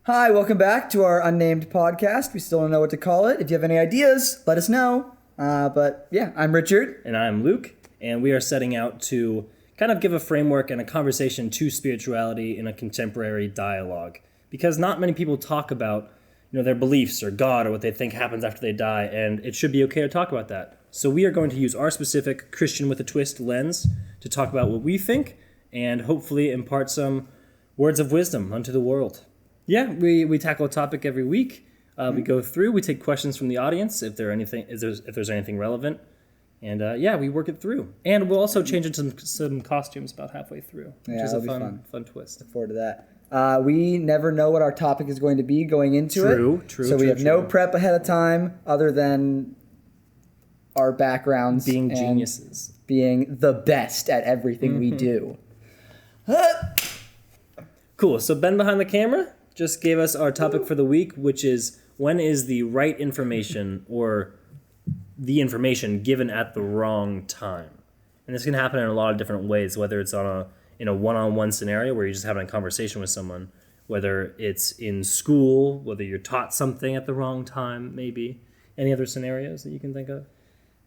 Hi, welcome back to our unnamed podcast. We still don't know what to call it. If you have any ideas, let us know. But yeah, I'm Richard. And I'm Luke, and we are setting out to kind of give a framework and a conversation to spirituality in a contemporary dialogue. Because not many people talk about, their beliefs or God or what they think happens after they die, and it should be okay to talk about that. So we are going to use our specific Christian with a twist lens to talk about what we think and hopefully impart some words of wisdom unto the world. Yeah, we tackle a topic every week. We go through, we take questions from the audience if there's anything relevant. And we work it through. And we'll also change into some costumes about halfway through, which is a fun twist. Look forward to that. We never know what our topic is going to be going into it. True. So we have no prep ahead of time other than our backgrounds. Being geniuses. Being the best at everything we do. Cool. So Ben behind the camera just gave us our topic for the week, which is when is the right information or the information given at the wrong time. And this can happen in a lot of different ways, whether it's in a one-on-one scenario where you're just having a conversation with someone, whether it's in school, whether you're taught something at the wrong time, maybe. Any other scenarios that you can think of?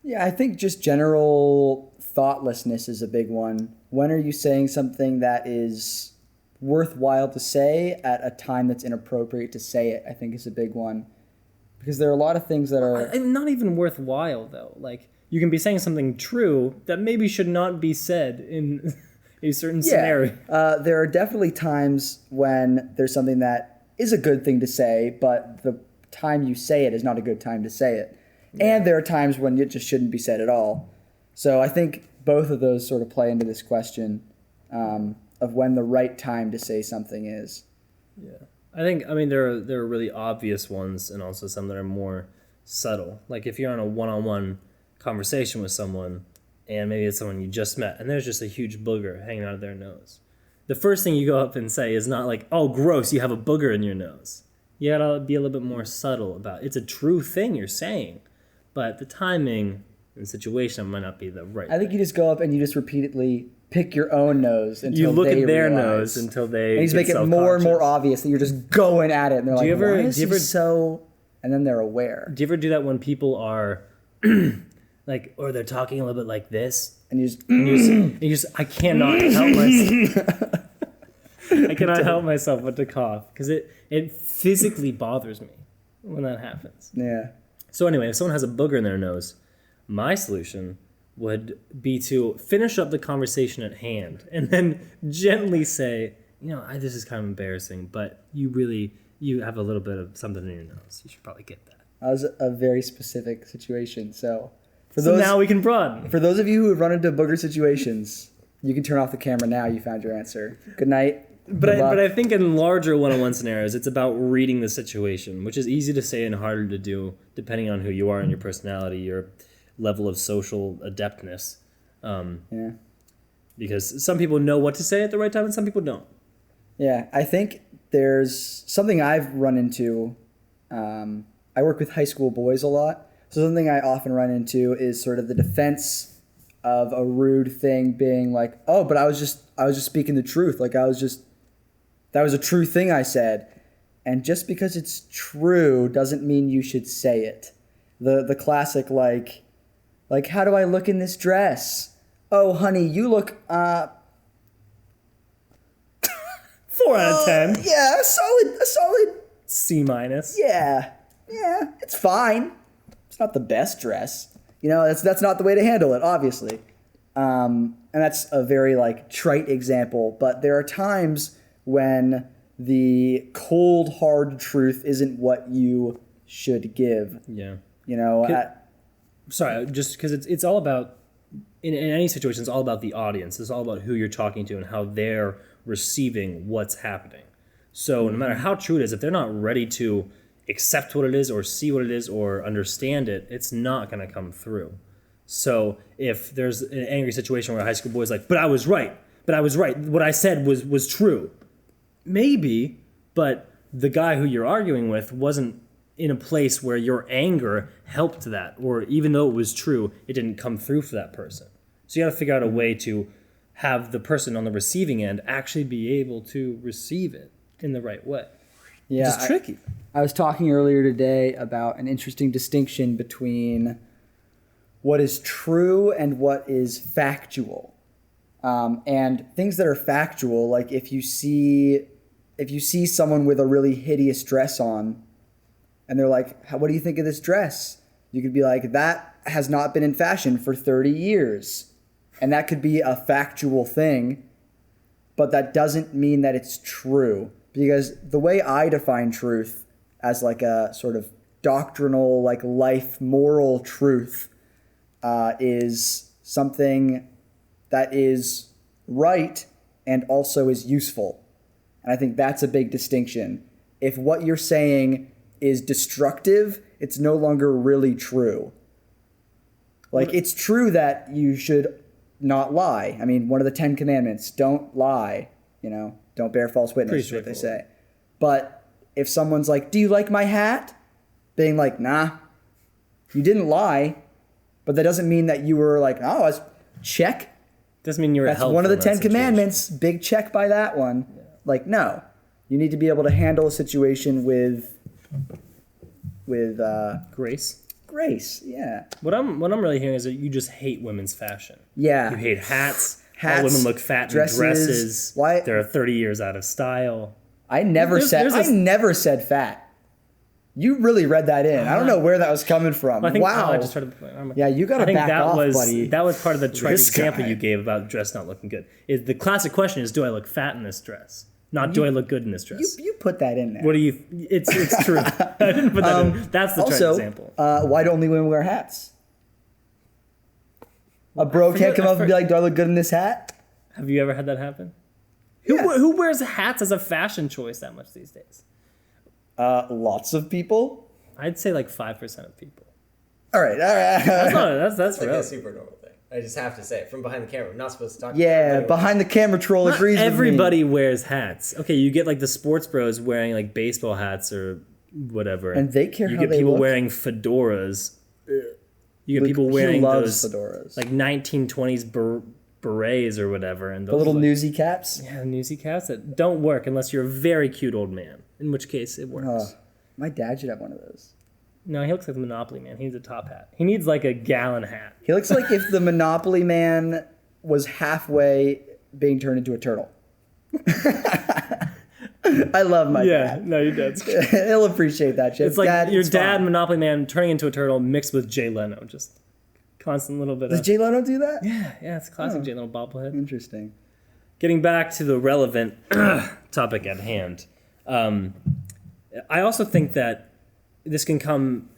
Yeah, I think just general thoughtlessness is a big one. When are you saying something that is worthwhile to say at a time that's inappropriate to say it, I think is a big one. Because there are a lot of things that are... Not even worthwhile, though. Like, you can be saying something true that maybe should not be said in a certain scenario. There are definitely times when there's something that is a good thing to say, but the time you say it is not a good time to say it. Yeah. And there are times when it just shouldn't be said at all. So I think both of those sort of play into this question of when the right time to say something is. Yeah. There are really obvious ones and also some that are more subtle. Like if you're on a one-on-one conversation with someone and maybe it's someone you just met and there's just a huge booger hanging out of their nose. The first thing you go up and say is not like, oh, gross, you have a booger in your nose. You gotta be a little bit more subtle about it. It's a true thing you're saying, but the timing and situation might not be the right I think you just go up and you just repeatedly pick your own nose until you look they at their realize. nose until they and you just make it more and more obvious that you're just going at it and they're like, why is he so... And then they're aware. Do you ever do that when people are like, or they're talking a little bit like this? And you just I cannot help myself. I cannot help myself but to cough because it physically bothers me when that happens. Yeah. So anyway, if someone has a booger in their nose, my solution would be to finish up the conversation at hand and then gently say, this is kind of embarrassing, but you have a little bit of something in your nose. You should probably get that. That was a very specific situation. So now we can broaden. For those of you who have run into booger situations, you can turn off the camera now. You found your answer. Good night. But I think in larger one-on-one scenarios, it's about reading the situation, which is easy to say and harder to do depending on who you are and your personality, your level of social adeptness. Because some people know what to say at the right time and some people don't. Yeah, I think there's something I've run into. I work with high school boys a lot. So something I often run into is sort of the defense of a rude thing being like, oh, but I was just speaking the truth. Like that was a true thing I said. And just because it's true doesn't mean you should say it. The classic like, how do I look in this dress? Oh, honey, you look, 4 out of 10. Yeah, a solid C-. Yeah, it's fine. It's not the best dress. That's not the way to handle it, obviously. And that's a very, trite example. But there are times when the cold, hard truth isn't what you should give. Yeah. Sorry, just because it's all about, in any situation, it's all about the audience. It's all about who you're talking to and how they're receiving what's happening. So no matter how true it is, if they're not ready to accept what it is or see what it is or understand it, it's not going to come through. So if there's an angry situation where a high school boy is like, but I was right. What I said was true. Maybe, but the guy who you're arguing with wasn't in a place where your anger helped that, or even though it was true, it didn't come through for that person. So you got to figure out a way to have the person on the receiving end actually be able to receive it in the right way. Yeah, It's tricky. I was talking earlier today about an interesting distinction between what is true and what is factual. And things that are factual, like if you see someone with a really hideous dress on, and they're like, "What do you think of this dress?" You could be like, "That has not been in fashion for 30 years," and that could be a factual thing, but that doesn't mean that it's true, because the way I define truth as like a sort of doctrinal, like life moral truth, is something that is right and also is useful. And I think that's a big distinction. If what you're saying is destructive, it's no longer really true. Like, it's true that you should not lie. I mean, one of the 10 commandments, don't lie, don't bear false witness, is what they say. But if someone's like, "Do you like my hat?" Being like, "Nah, you didn't lie," but that doesn't mean that you were like, "Oh, I was check." Doesn't mean you were That's helpful one of the in 10 that situation. commandments. Big check by that one. Yeah. Like, no, you need to be able to handle a situation with Grace. grace. Yeah. What I'm really hearing is that you just hate women's fashion. Yeah. You hate hats. Hats, All women look fat in dresses. Why? They're 30 years out of style. I never said fat. You really read that in. I don't know where that was coming from. I think, wow. I just tried to, Yeah, you got to back off, buddy. That was part of the This example guy. you gave about dress not looking good. The classic question is, do I look fat in this dress? Not do I look good in this dress? You put that in there. What do you? It's true. I didn't put that in. That's the also, example. Why do only women wear hats? A bro can't come up and be like, "Do I look good in this hat?" Have you ever had that happen? Yeah. Who wears hats as a fashion choice that much these days? Lots of people. I'd say like 5% of people. All right. That's like real. a super normal thing. I just have to say it from behind the camera. I'm not supposed to talk. Yeah, behind the camera troll Not agrees with me. everybody wears hats. Okay, you get like the sports bros wearing like baseball hats or whatever, And they care You how get they people look. wearing fedoras. You get people He wearing loves those fedoras. like 1920s berets or whatever, and those The little like, newsy caps. yeah, newsy caps that don't work unless you're a very cute old man. In which case, it works. My dad should have one of those. No, he looks like the Monopoly man. He needs a top hat. He needs like a gallon hat. He looks like if the Monopoly man was halfway being turned into a turtle. I love my dad. no, your dad's. He'll appreciate that shit. It's like Dad, your it's dad, fine. Monopoly man, turning into a turtle mixed with Jay Leno. Just constant little bit Does of. Jay Leno do that? Yeah, it's classic Jay Leno bobblehead. Interesting. Getting back to the relevant topic at hand, I also think that this can come,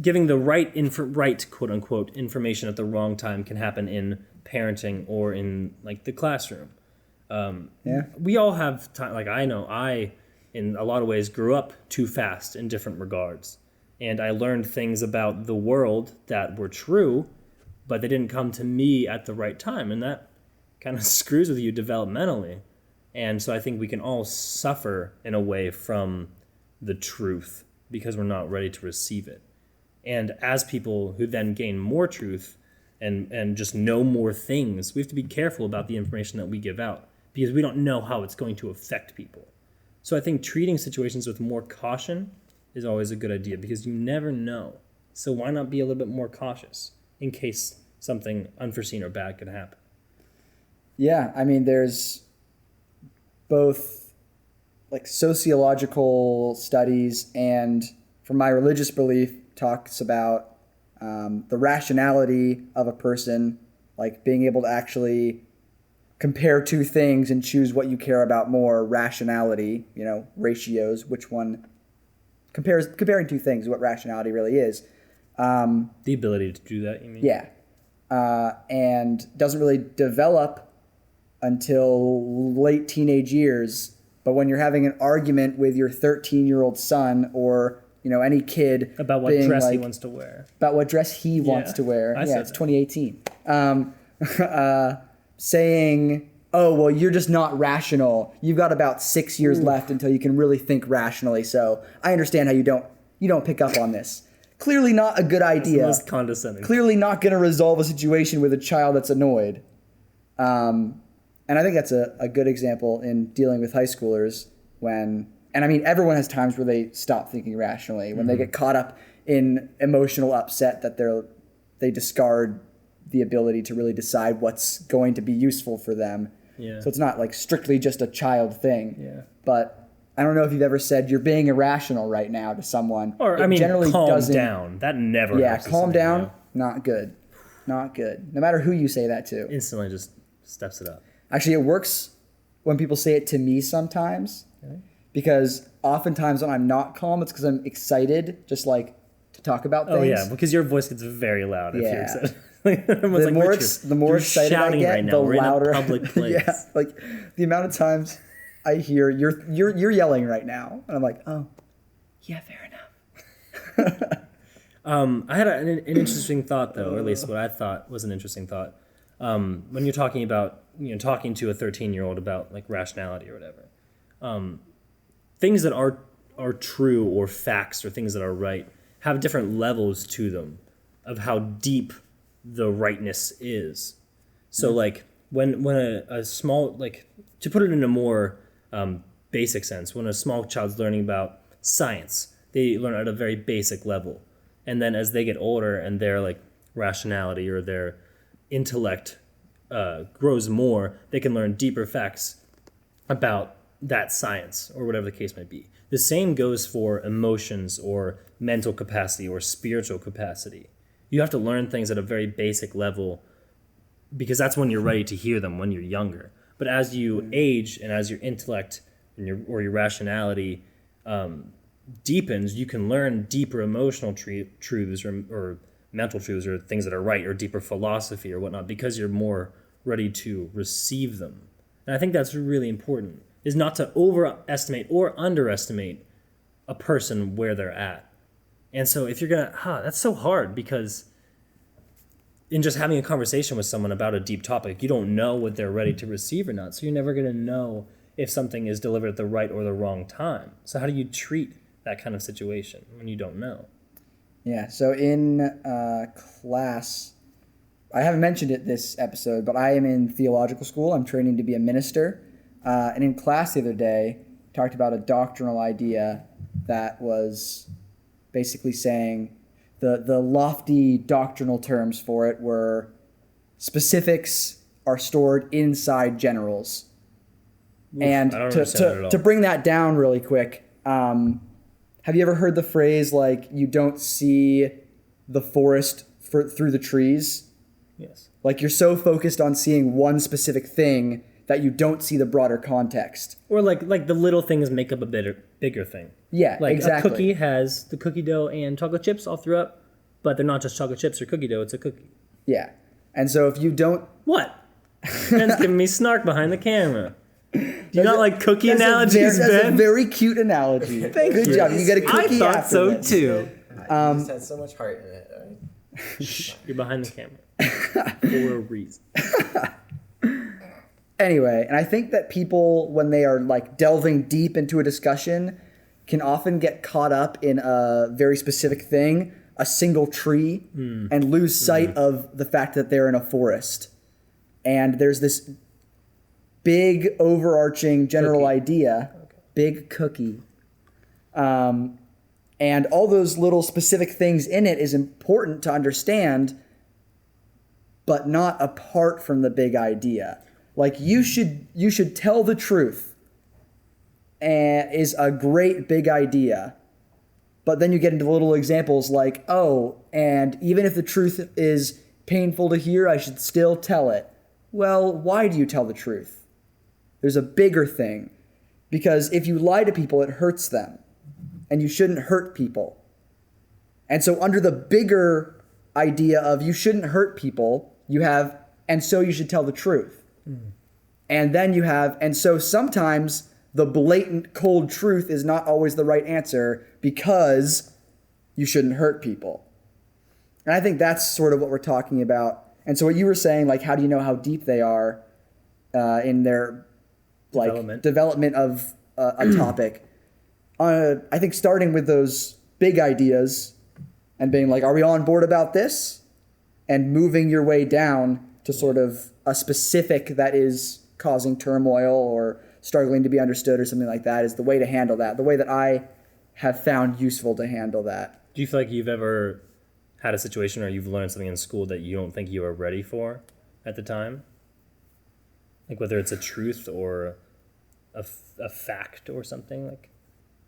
giving the right quote unquote information at the wrong time can happen in parenting or in like the classroom. Yeah. We all have time. Like I in a lot of ways grew up too fast in different regards, and I learned things about the world that were true, but they didn't come to me at the right time, and that kind of screws with you developmentally. And so I think we can all suffer in a way from the truth because we're not ready to receive it. And as people who then gain more truth and just know more things, we have to be careful about the information that we give out because we don't know how it's going to affect people. So I think treating situations with more caution is always a good idea because you never know. So why not be a little bit more cautious in case something unforeseen or bad could happen? Yeah, I mean, there's both like sociological studies and, from my religious belief, talks about the rationality of a person, like being able to actually compare two things and choose what you care about more. Rationality, ratios, which one comparing two things, what rationality really is. The ability to do that, you mean? Yeah, and doesn't really develop until late teenage years. But when you're having an argument with your 13-year-old son or any kid About what being dress he like, wants to wear. about what dress he wants to wear. I Yeah, said it's that. 2018. Saying, "Oh, well, you're just not rational. You've got about 6 years left until you can really think rationally. So I understand how you don't pick up on this." Clearly not a good It's the idea. most condescending. Clearly not going to resolve a situation with a child that's annoyed. And I think that's a good example in dealing with high schoolers when And I mean, everyone has times where they stop thinking rationally, when they get caught up in emotional upset that they discard the ability to really decide what's going to be useful for them. Yeah. So it's not like strictly just a child thing. Yeah. But I don't know if you've ever said you're being irrational right now to someone. Or, It generally calm doesn't, down. That never Yeah, helps. calm down, not good. Not good. No matter who you say that to. Instantly just steps it up. Actually, it works when people say it to me sometimes. Okay. Because oftentimes when I'm not calm, it's because I'm excited, just like to talk about things. Oh, yeah, because your voice gets very loud if you're Yeah. excited. The more excited I get, right now. the We're louder. in a public place. Yeah, like the amount of times I hear you're yelling right now, and I'm like, oh, yeah, fair enough. I had an interesting thought, though, or at least what I thought was an interesting thought. When you're talking about, talking to a 13-year-old about like rationality or whatever, things that are true or facts or things that are right have different levels to them of how deep the rightness is. So like when a small, like to put it in a more basic sense, when a small child's learning about science, they learn at a very basic level. And then as they get older and their like rationality or their intellect grows more, they can learn deeper facts about that science or whatever the case might be. The same goes for emotions or mental capacity or spiritual capacity. You have to learn things at a very basic level because that's when you're ready to hear them, when you're younger. But as you age and as your intellect and your rationality deepens, you can learn deeper emotional truths or mental truths or things that are right or deeper philosophy or whatnot because you're more ready to receive them. And I think that's really important, is not to overestimate or underestimate a person where they're at. And so if you're going to, that's so hard because in just having a conversation with someone about a deep topic, you don't know what they're ready to receive or not. So you're never going to know if something is delivered at the right or the wrong time. So how do you treat that kind of situation when you don't know? Yeah, so in class, I haven't mentioned it this episode, but I am in theological school. I'm training to be a minister. And in class the other day, talked about a doctrinal idea that was basically saying the lofty doctrinal terms for it were specifics are stored inside generals. And to bring that down really quick, have you ever heard the phrase like you don't see the forest through the trees? Yes. Like you're so focused on seeing one specific thing that you don't see the broader context. Or like the little things make up a bigger thing. Yeah, like exactly. A cookie has the cookie dough and chocolate chips all throughout, but they're not just chocolate chips or cookie dough, it's a cookie. Yeah. And so if you don't... What? Ben's giving me snark behind the camera. Do you not like cookie analogies, Ben? That's a very cute analogy. Good job. You got a cookie I thought after so this. too. You just had so much heart in it. Right? Shh, you're behind the camera. For a reason. Anyway, and I think that people, when they are like delving deep into a discussion, can often get caught up in a very specific thing, a single tree, and lose sight of the fact that they're in a forest. And there's this big overarching general idea, big cookie. And all those little specific things in it is important to understand, but not apart from the big idea. Like you should tell the truth is a great big idea. But then you get into little examples like, oh, and even if the truth is painful to hear, I should still tell it. Well, why do you tell the truth? There's a bigger thing. Because if you lie to people, it hurts them. And you shouldn't hurt people. And so under the bigger idea of you shouldn't hurt people, you have, and so you should tell the truth. And then you have, and so sometimes the blatant cold truth is not always the right answer because you shouldn't hurt people. And I think that's sort of what we're talking about. And so what you were saying, like, how do you know how deep they are in their development of a topic? I think starting with those big ideas and being like, are we on board about this? And moving your way down to sort of a specific that is causing turmoil or struggling to be understood or something like that is the way to handle that. The way that I have found useful to handle that. Do you feel like you've ever had a situation or you've learned something in school that you don't think you were ready for at the time? Like whether it's a truth or a fact or something like?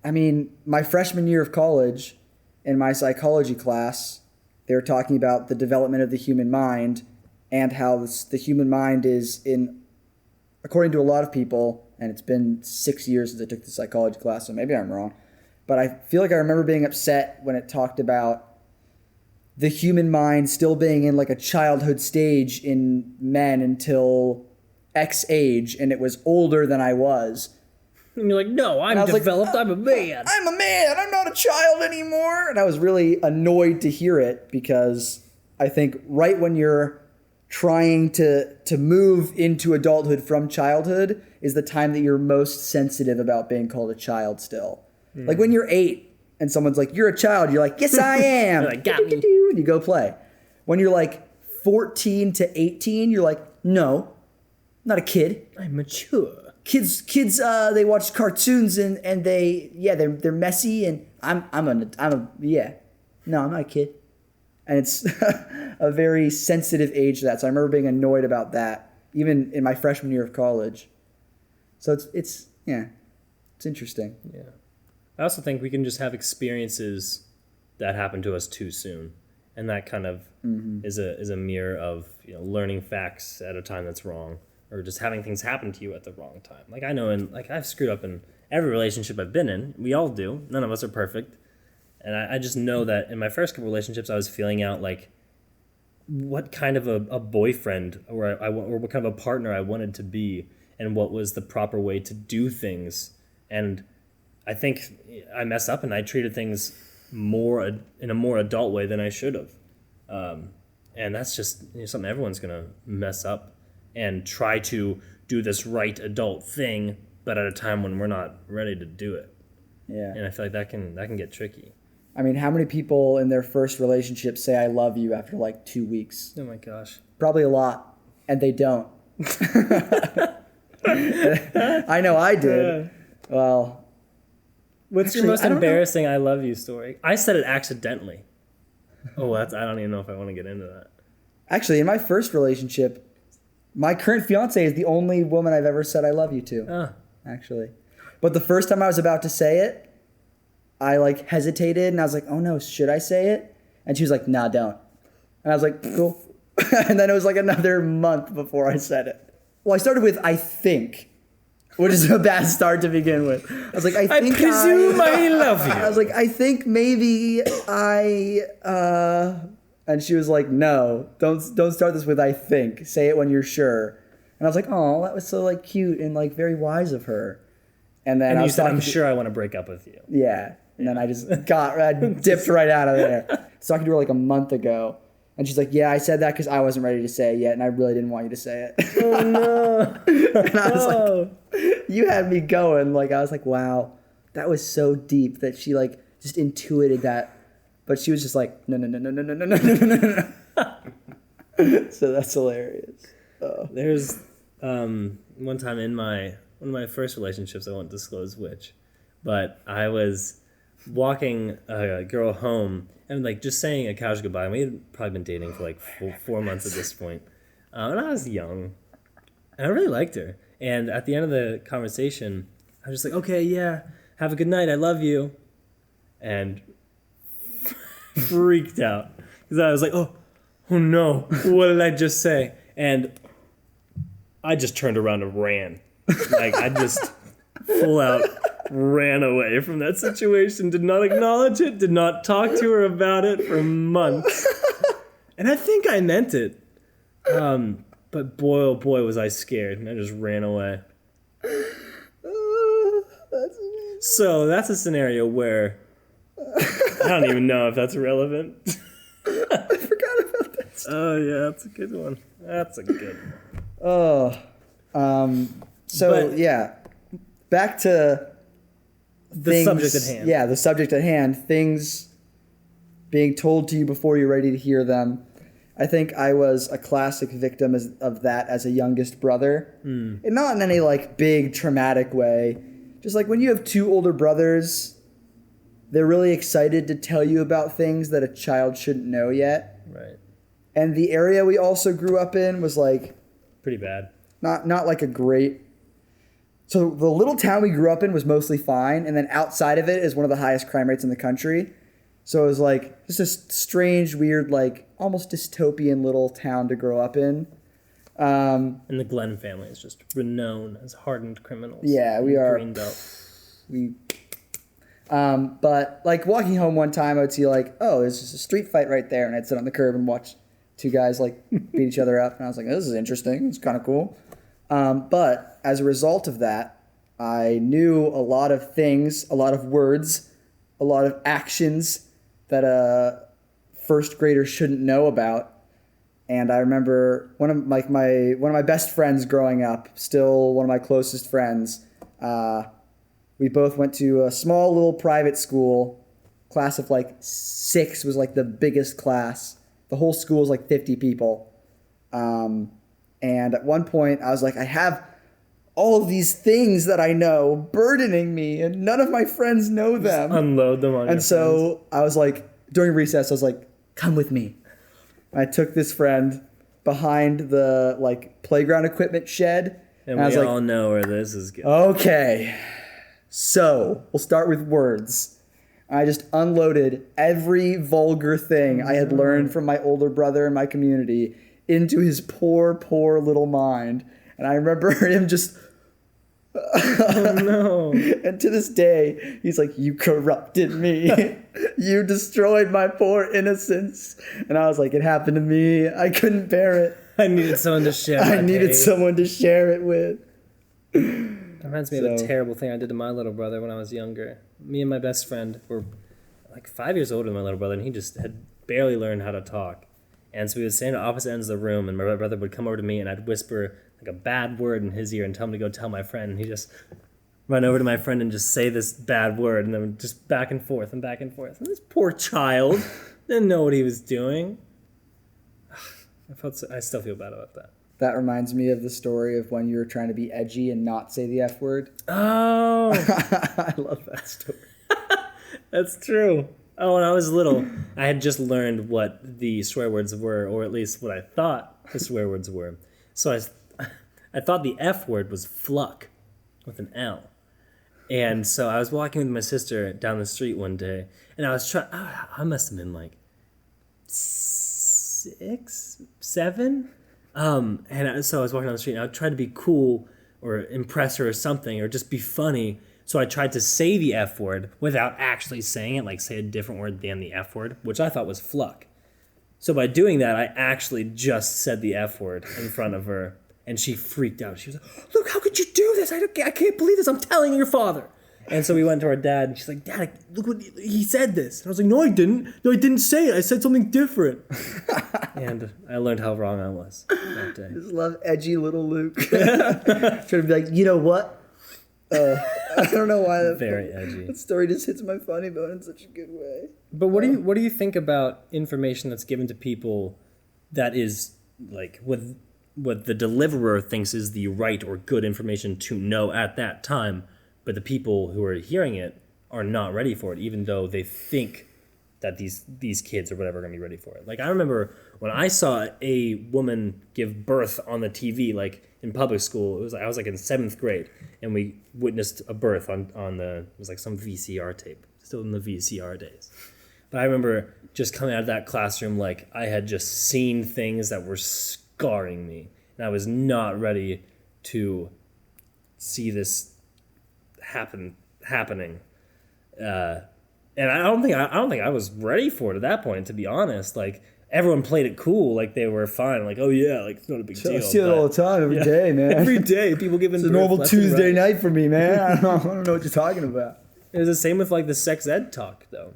I mean, my freshman year of college, in my psychology class, they were talking about the development of the human mind and how the human mind is according to a lot of people, and it's been 6 years since I took the psychology class, so maybe I'm wrong, but I feel like I remember being upset when it talked about the human mind still being in like a childhood stage in men until X age, and it was older than I was. And you're like, no, I'm developed, I'm a man. I'm a man, I'm not a child anymore. And I was really annoyed to hear it because I think right when you're trying to move into adulthood from childhood is the time that you're most sensitive about being called a child still. Like when you're 8 and someone's like, you're a child, you're like, yes, I am. You're like, got me. And you go play. When you're like 14 to 18, you're like, no, not a kid. I'm mature. Kids, they watch cartoons and they're messy and no, I'm not a kid. And it's a very sensitive age to that. So I remember being annoyed about that, even in my freshman year of college. So it's interesting. Yeah. I also think we can just have experiences that happen to us too soon. And that kind of is a mirror of learning facts at a time that's wrong. Or just having things happen to you at the wrong time. Like I know, I've screwed up in every relationship I've been in. We all do. None of us are perfect. And I just know that in my first couple relationships, I was feeling out like what kind of a boyfriend or what kind of a partner I wanted to be, and what was the proper way to do things. And I think I messed up, and I treated things in a more adult way than I should have. And that's just something everyone's gonna mess up. And try to do this right adult thing, but at a time when we're not ready to do it. Yeah. And I feel like that can get tricky. I mean, how many people in their first relationship say I love you after like 2 weeks? Oh my gosh. Probably a lot. And they don't. I know I did. Well. What's your most embarrassing I love you story? I said it accidentally. I don't even know if I want to get into that. Actually, in my first relationship, my current fiance is the only woman I've ever said I love you to, actually. But the first time I was about to say it, I like hesitated and I was like, oh no, should I say it? And she was like, nah, don't. And I was like, cool. And then it was like another month before I said it. Well, I started with I think, which is a bad start to begin with. I was like, I presume I love you. I was like, I think maybe and she was like, no, don't start this with I think. Say it when you're sure. And I was like, oh, that was so like cute and like very wise of her. And then you said, I'm sure I want to break up with you. Yeah. And then I just dipped right out of there. I was talking to her like a month ago. And she's like, yeah, I said that because I wasn't ready to say it yet. And I really didn't want you to say it. Oh, no. And I was like, you had me going. Like, I was like, wow, that was so deep that she like just intuited that. But she was just like, no. So that's hilarious. There's one time in one of my first relationships, I won't disclose which, but I was walking a girl home and like just saying a casual goodbye. We had probably been dating for like 4 months at this point. And I was young. And I really liked her. And at the end of the conversation, I was just like, okay, yeah, have a good night. I love you. And freaked out because I was like, oh no, what did I just say? And I just turned around and ran. Like I just full out ran away from that situation, did not acknowledge it, did not talk to her about it for months. And I think I meant it. But boy, oh boy, was I scared, and I just ran away. So that's a scenario where I don't even know if that's relevant. I forgot about that. Oh yeah, that's a good one. That's a good one. Back to the subject at hand. Yeah, the subject at hand. Things being told to you before you're ready to hear them. I think I was a classic victim of that as a youngest brother. And not in any like big traumatic way. Just like when you have two older brothers, they're really excited to tell you about things that a child shouldn't know yet. Right. And the area we also grew up in was like Pretty bad. not like a great. So the little town we grew up in was mostly fine, and then outside of it is one of the highest crime rates in the country. So it was like just a strange, weird, like almost dystopian little town to grow up in. And the Glenn family is just renowned as hardened criminals. Yeah, we are. Green belt. But like walking home one time, I would see like, oh, there's just a street fight right there, and I'd sit on the curb and watch two guys like beat each other up, and I was like, this is interesting. It's kind of cool. But as a result of that, I knew a lot of things, a lot of words, a lot of actions that a first grader shouldn't know about. And I remember one of my best friends growing up, still one of my closest friends. We both went to a small little private school. Class of like 6 was like the biggest class. The whole school was like 50 people. And at one point I was like, I have all of these things that I know burdening me, and none of my friends know them. Just unload them on And so I was like, during recess, I was like, come with me. And I took this friend behind the like playground equipment shed. And I was we like, all know where this is going. okay, so we'll start with words. I just unloaded every vulgar thing I had learned from my older brother in my community into his poor, poor little mind. And I remember him just... Oh, no. And to this day, he's like, you corrupted me. You destroyed my poor innocence. And I was like, it happened to me. I couldn't bear it. I needed someone to share I my needed pain. someone to share it with. That reminds me of a So- terrible thing I did to my little brother when I was younger. Me and my best friend were like 5 years older than my little brother, and he just had barely learned how to talk. And so we would stand at opposite ends of the room, and my brother would come over to me, and I'd whisper like a bad word in his ear and tell him to go tell my friend. And he'd just run over to my friend and just say this bad word, and then just back and forth and back and forth. And this poor child didn't know what he was doing. I still feel bad about that. That reminds me of the story of when you were trying to be edgy and not say the F word. Oh, I love that story. that's true. Oh, when I was little, I had just learned what the swear words were, or at least what I thought the swear words were. So I thought the F word was fluck with an L. And so I was walking with my sister down the street one day, and I was trying, I must have been like 6, 7. So I was walking down the street, and I tried to be cool or impress her or something, or just be funny. So I tried to say the F word without actually saying it, like say a different word than the F word, which I thought was fluck. So by doing that, I actually just said the F word in front of her, and she freaked out. She was like, "Look, how could you do this? I can't believe this. I'm telling your father." And so we went to our dad, and she's like, "Dad, look what he said this." And I was like, "No, I didn't. No, I didn't say it. I said something different." And I learned how wrong I was that day. I just love edgy little Luke. Trying to be like, you know what? I don't know why that Very edgy. that story just hits my funny bone in such a good way. But what do you think about information that's given to people that is like what the deliverer thinks is the right or good information to know at that time, but the people who are hearing it are not ready for it, even though they think that these kids or whatever are gonna be ready for it. Like I remember when I saw a woman give birth on the TV, like in public school, I was like in 7th grade, and we witnessed a birth on it was like some VCR tape, still in the VCR days. But I remember just coming out of that classroom like I had just seen things that were scarring me, and I was not ready to see this happening. And I don't think I was ready for it at that point, to be honest. Like everyone played it cool, like they were fine, like oh yeah, like it's not a big deal. I see it all the time, every day, man. Every day, people giving. It's a normal Tuesday night for me, man. I don't know what you're talking about. It was the same with like the sex ed talk, though.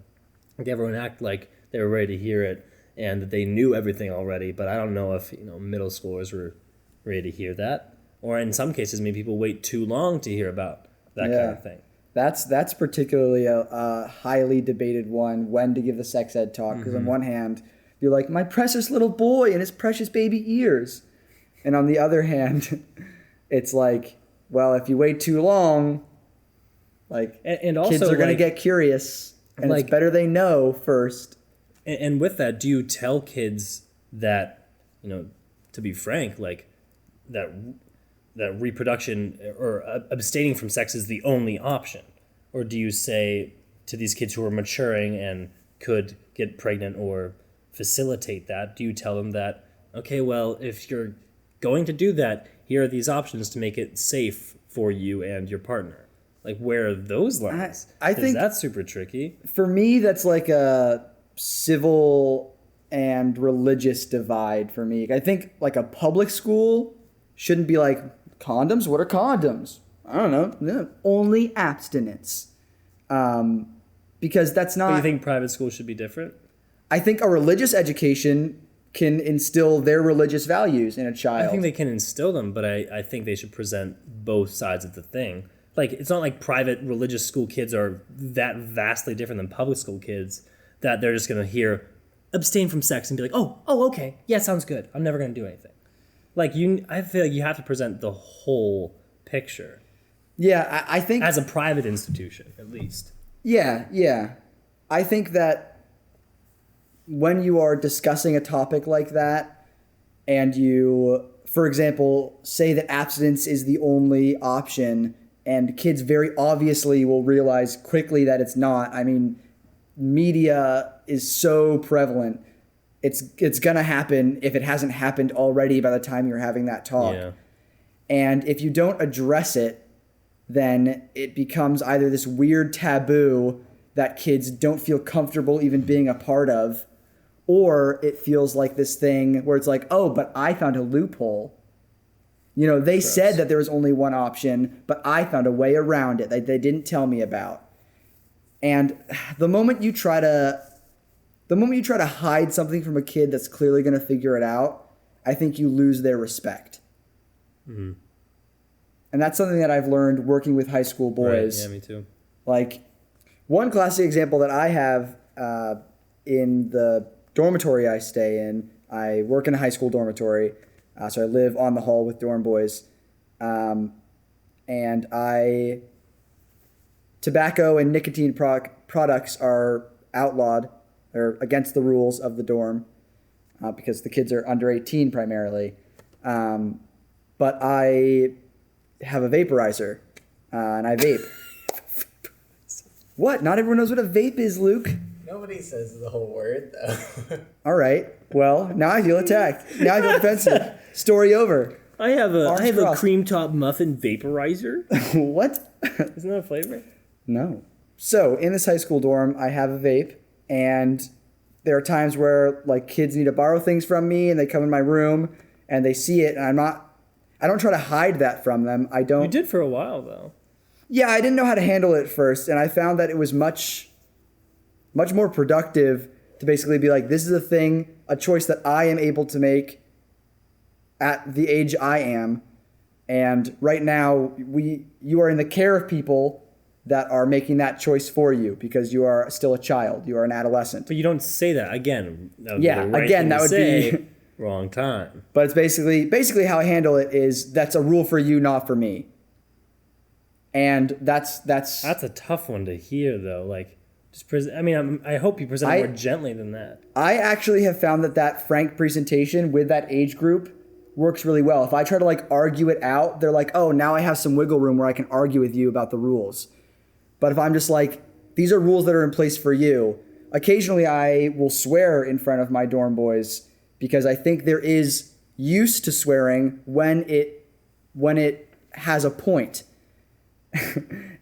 Like everyone acted like they were ready to hear it and that they knew everything already. But I don't know if middle schoolers were ready to hear that, or in some cases, maybe people wait too long to hear about that kind of thing. That's particularly a highly debated one, when to give the sex ed talk. Because on one hand, Be like, my precious little boy and his precious baby ears. And on the other hand, it's like, well, if you wait too long, like, and also, kids are going to like, get curious, and like, it's better they know first. And with that, do you tell kids that, to be frank, like, that reproduction or abstaining from sex is the only option? Or do you say to these kids who are maturing and could get pregnant or facilitate that, do you tell them that, okay, well, if you're going to do that, here are these options to make it safe for you and your partner? Like, where are those lines? I think that's super tricky. For me, that's like a civil and religious divide for me. I think like a public school shouldn't be like, condoms? What are condoms? I don't know. Only abstinence. Because that's not... But you think private schools should be different? I think a religious education can instill their religious values in a child. I think they can instill them, but I think they should present both sides of the thing. Like, it's not like private religious school kids are that vastly different than public school kids that they're just going to hear abstain from sex and be like, oh, okay. Yeah, sounds good. I'm never going to do anything. Like, I feel like you have to present the whole picture. Yeah, I think... As a private institution, at least. Yeah. I think that when you are discussing a topic like that and you, for example, say that abstinence is the only option and kids very obviously will realize quickly that it's not. I mean, media is so prevalent. It's going to happen if it hasn't happened already by the time you're having that talk. Yeah. And if you don't address it, then it becomes either this weird taboo that kids don't feel comfortable even being a part of, or it feels like this thing where it's like, oh, but I found a loophole. They said that there was only one option, but I found a way around it that they didn't tell me about. And the moment you try to hide something from a kid that's clearly going to figure it out, I think you lose their respect. Mm-hmm. And that's something that I've learned working with high school boys. Right. Yeah, me too. Like, one classic example that I have in the dormitory I stay in, I work in a high school dormitory, so I live on the hall with dorm boys. And tobacco and nicotine products are outlawed, or against the rules of the dorm, because the kids are under 18 primarily. But I have a vaporizer, and I vape. What? Not everyone knows what a vape is, Luke. Nobody says the whole word, though. All right. Well, now I feel attacked. Now I feel defensive. Story over. I have Arms a crossed. cream top muffin vaporizer. What? Isn't that a flavor? No. So, in this high school dorm, I have a vape, and there are times where, like, kids need to borrow things from me, and they come in my room, and they see it, and I don't try to hide that from them. I don't. You did for a while, though. Yeah, I didn't know how to handle it at first, and I found that it was much more productive to basically be like, this is a choice that I am able to make at the age I am, and right now you are in the care of people that are making that choice for you because you are still a child, you are an adolescent. But you don't say that again. That would Yeah, be the right again, thing that to would say. be Wrong time. But it's basically how I handle it is that's a rule for you, not for me. And that's a tough one to hear, though. Like, I hope you present it more gently than that. I actually have found that frank presentation with that age group works really well. If I try to like argue it out, they're like, oh, now I have some wiggle room where I can argue with you about the rules. But if I'm just like, these are rules that are in place for you, occasionally I will swear in front of my dorm boys because I think there is use to swearing when it has a point.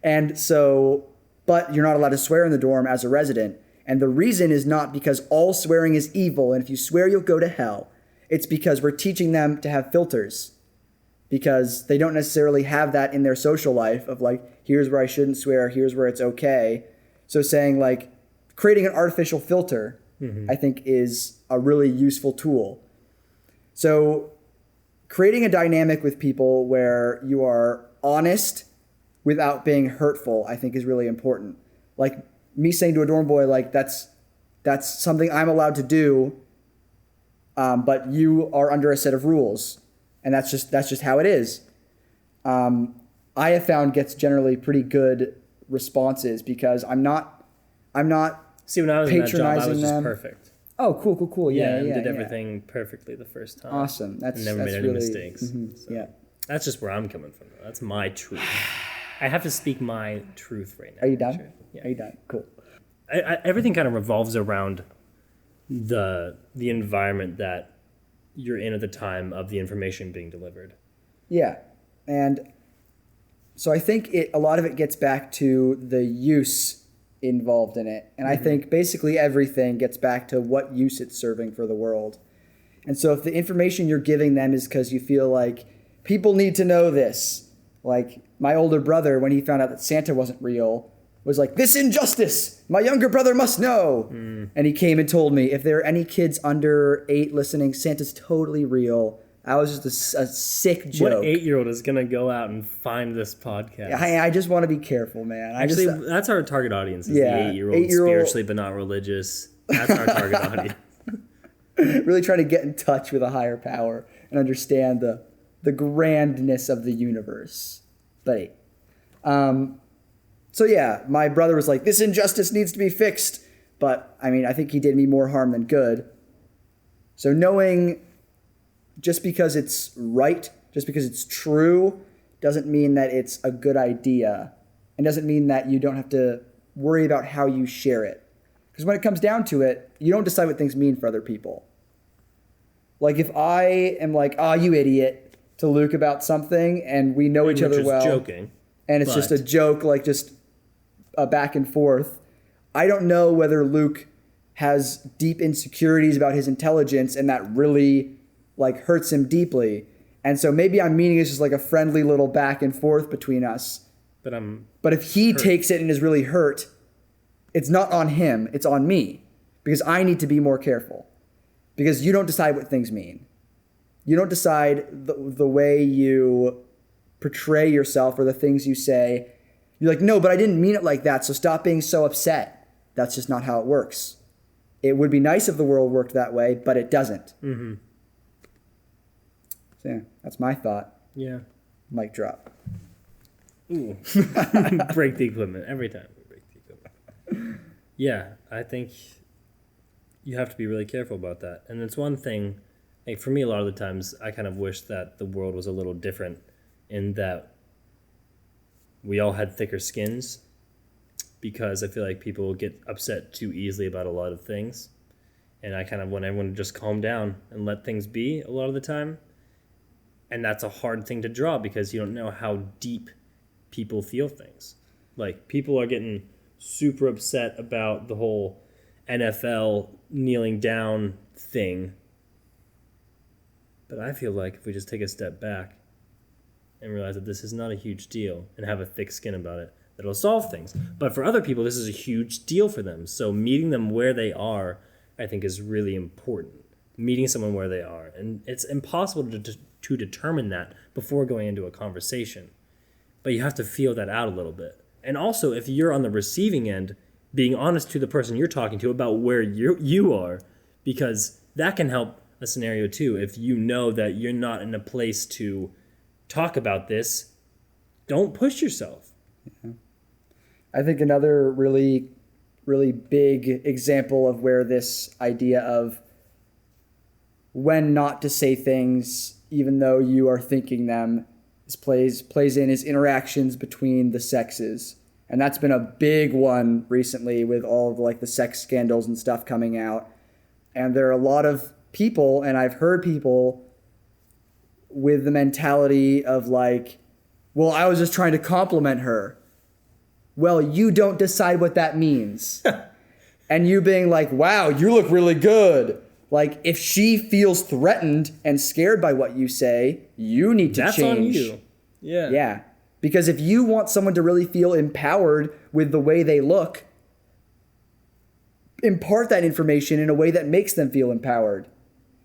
And so, but you're not allowed to swear in the dorm as a resident. And the reason is not because all swearing is evil and if you swear you'll go to hell. It's because we're teaching them to have filters. Because they don't necessarily have that in their social life of like, here's where I shouldn't swear, here's where it's okay. So saying like, creating an artificial filter, I think is a really useful tool. So creating a dynamic with people where you are honest without being hurtful, I think is really important. Like me saying to a dorm boy, like that's something I'm allowed to do but you are under a set of rules, and that's just how it is. I have found gets generally pretty good responses because I'm not See, when I was in that job, I was patronizing just them. perfect. Oh, cool. Yeah, and yeah, did yeah. everything perfectly the first time. Awesome. And never made any mistakes. So Yeah. that's just where I'm coming from. Though. That's my truth. I have to speak my truth right now. Are you done? Sure. Yeah. Are you done? Cool. Everything kind of revolves around the environment that you're in at the time of the information being delivered. Yeah, and so I think a lot of it gets back to the use involved in it, and I think basically everything gets back to what use it's serving for the world. And so if the information you're giving them is because you feel like people need to know this, like my older brother, when he found out that Santa wasn't real, was like, this injustice, my younger brother must know. And he came and told me, if there are any kids under 8 listening, Santa's totally real. I was just a sick joke. What 8-year-old is going to go out and find this podcast? I just want to be careful, man. Actually, that's our target audience, is the 8-year-old, spiritually but not religious. That's our target audience. Really trying to get in touch with a higher power and understand the grandness of the universe. But so yeah, my brother was like, this injustice needs to be fixed. But I mean, I think he did me more harm than good. So knowing just because it's right, just because it's true, doesn't mean that it's a good idea. And doesn't mean that you don't have to worry about how you share it. Because when it comes down to it, you don't decide what things mean for other people. Like if I am like, oh, you idiot, to Luke about something, and we know each other well. Joking. And it's just a joke, like just a back and forth. I don't know whether Luke has deep insecurities about his intelligence and that really like hurts him deeply. And so maybe I'm meaning it's just like a friendly little back and forth between us. But if he takes it and is really hurt, it's not on him, it's on me. Because I need to be more careful. Because you don't decide what things mean. You don't decide the way you portray yourself or the things you say. You're like, no, but I didn't mean it like that, so stop being so upset. That's just not how it works. It would be nice if the world worked that way, but it doesn't. Mm-hmm. So yeah, that's my thought. Yeah. Mic drop. Ooh. Break the equipment. Every time we break the equipment. Yeah, I think you have to be really careful about that. And it's one thing, like for me, a lot of the times, I kind of wish that the world was a little different in that we all had thicker skins, because I feel like people get upset too easily about a lot of things. And I kind of want everyone to just calm down and let things be a lot of the time. And that's a hard thing to draw because you don't know how deep people feel things. Like people are getting super upset about the whole NFL kneeling down thing. But I feel like if we just take a step back and realize that this is not a huge deal and have a thick skin about it, that'll solve things. But for other people, this is a huge deal for them. So meeting them where they are, I think, is really important. Meeting someone where they are. And it's impossible to determine that before going into a conversation. But you have to feel that out a little bit. And also, if you're on the receiving end, being honest to the person you're talking to about where you are, because that can help a scenario too. If you know that you're not in a place to talk about this, don't push yourself. Yeah. I think another really, really big example of where this idea of when not to say things, even though you are thinking them, plays in is interactions between the sexes. And that's been a big one recently with all of like the sex scandals and stuff coming out. And there are a lot of people, and I've heard people with the mentality of like, well, I was just trying to compliment her. Well, you don't decide what that means. And you being like, wow, you look really good. Like, if she feels threatened and scared by what you say, you need to change. That's on you. Yeah. Yeah. Because if you want someone to really feel empowered with the way they look, impart that information in a way that makes them feel empowered.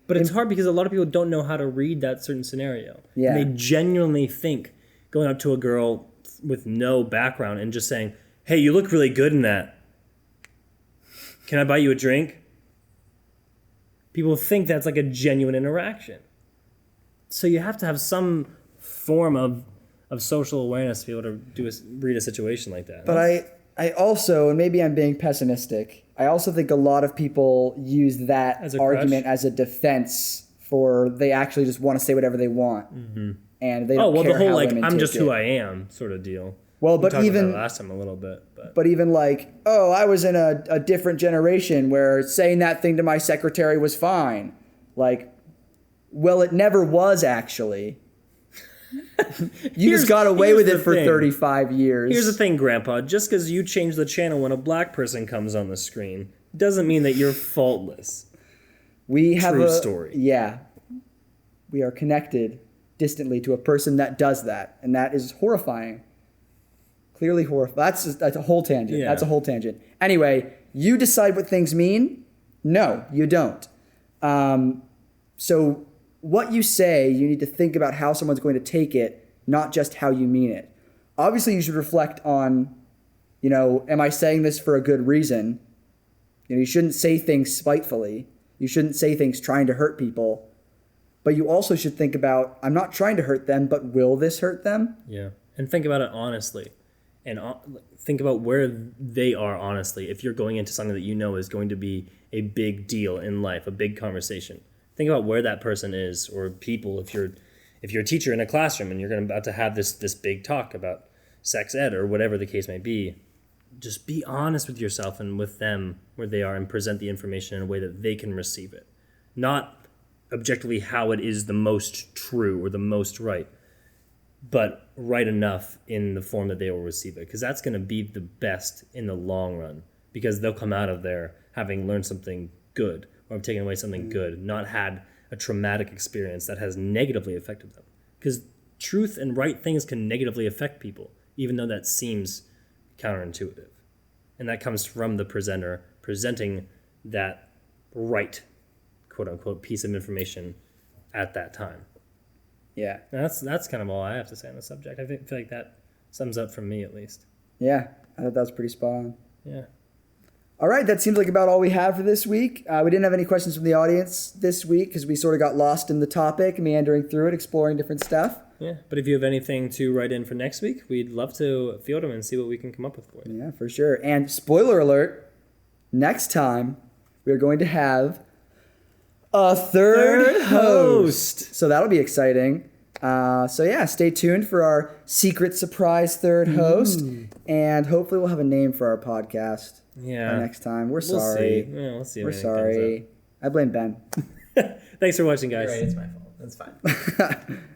But it's hard because a lot of people don't know how to read that certain scenario. Yeah. And they genuinely think going up to a girl with no background and just saying, hey, you look really good in that. Can I buy you a drink? people think that's like a genuine interaction. So you have to have some form of social awareness to be able to read a situation like that. But I also, and maybe I'm being pessimistic, I also think a lot of people use that As a argument crutch? as a defense for they actually just want to say whatever they want. And they Oh, don't well, care the whole how like women I'm take just it. who I am sort of deal. Well, We but talked about even that last time a little bit, but even like, oh, I was in a different generation where saying that thing to my secretary was fine. Like, well, it never was actually. You just got away here's with the it for thing. 35 years. Here's the thing, Grandpa. Just because you change the channel when a black person comes on the screen doesn't mean that you're faultless. We have True a story. Yeah. We are connected distantly to a person that does that, and that is horrifying. Clearly horrifying. That's a whole tangent. Yeah. That's a whole tangent. Anyway, you decide what things mean. No, you don't. So what you say, you need to think about how someone's going to take it, not just how you mean it. Obviously, you should reflect on, am I saying this for a good reason? You shouldn't say things spitefully. You shouldn't say things trying to hurt people. But you also should think about, I'm not trying to hurt them, but will this hurt them? Yeah. And think about it honestly. And think about where they are honestly. If you're going into something that you know is going to be a big deal in life, a big conversation, think about where that person is, or people. If you're a teacher in a classroom and you're about to have this big talk about sex ed or whatever the case may be, just be honest with yourself and with them where they are and present the information in a way that they can receive it. Not objectively how it is the most true or the most right, but right enough in the form that they will receive it. Because that's going to be the best in the long run, because they'll come out of there having learned something good or have taken away something good, not had a traumatic experience that has negatively affected them. Because truth and right things can negatively affect people, even though that seems counterintuitive. And that comes from the presenter presenting that right, quote unquote, piece of information at that time. Yeah. And that's kind of all I have to say on the subject. I feel like that sums up from me at least. Yeah. I thought that was pretty spot on. Yeah. All right. That seems like about all we have for this week. We didn't have any questions from the audience this week because we sort of got lost in the topic, meandering through it, exploring different stuff. Yeah. But if you have anything to write in for next week, we'd love to field them and see what we can come up with for you. Yeah, for sure. And spoiler alert, next time we are going to have a third host. So that'll be exciting. So yeah, stay tuned for our secret surprise third host. And hopefully we'll have a name for our podcast by next time. We're sorry. See. Yeah, we'll see. We're sorry. I blame Ben. Thanks for watching, guys. You're right, it's my fault. That's fine.